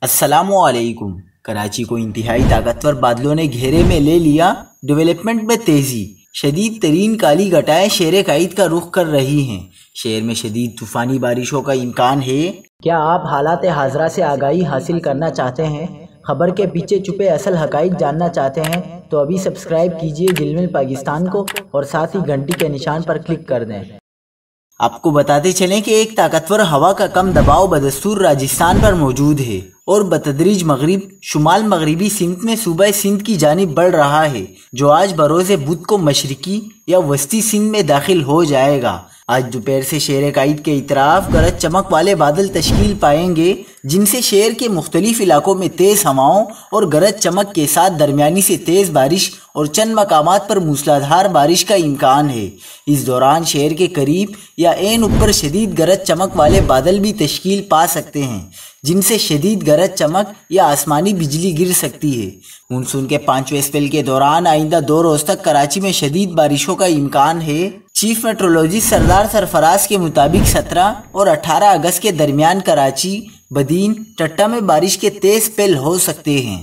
السلام علیکم۔ کراچی کو انتہائی طاقتور بادلوں نے گھیرے میں لے لیا، ڈیولپمنٹ میں تیزی، شدید ترین کالی گھٹائیں شیر قائد کا رخ کر رہی ہیں۔ شہر میں شدید طوفانی بارشوں کا امکان ہے۔ کیا آپ حالات حاضرہ سے آگاہی حاصل کرنا چاہتے ہیں؟ خبر کے پیچھے چھپے اصل حقائق جاننا چاہتے ہیں تو ابھی سبسکرائب کیجئے جلمل پاکستان کو اور ساتھ ہی گھنٹی کے نشان پر کلک کر دیں۔ آپ کو بتاتے چلیں کہ ایک طاقتور ہوا کا کم دباؤ بدستور راجستھان پر موجود ہے اور بتدریج مغرب شمال مغربی سمت میں صوبہ سندھ کی جانب بڑھ رہا ہے، جو آج بروز بدھ کو مشرقی یا وسطی سندھ میں داخل ہو جائے گا۔ آج دوپہر سے شیر قائد کے اطراف گرج چمک والے بادل تشکیل پائیں گے، جن سے شہر کے مختلف علاقوں میں تیز ہواؤں اور گرج چمک کے ساتھ درمیانی سے تیز بارش اور چند مقامات پر موسلادھار بارش کا امکان ہے۔ اس دوران شہر کے قریب یا عین اوپر شدید گرج چمک والے بادل بھی تشکیل پا سکتے ہیں، جن سے شدید گرج چمک یا آسمانی بجلی گر سکتی ہے۔ مونسون کے 5ویں اسپیل کے دوران آئندہ 2 روز تک کراچی میں شدید بارشوں کا امکان ہے۔ چیف میٹرولوجسٹ سردار سرفراز کے مطابق 17 اور 18 اگست کے درمیان کراچی، بدین، ٹٹہ میں بارش کے تیز اسپیل ہو سکتے ہیں۔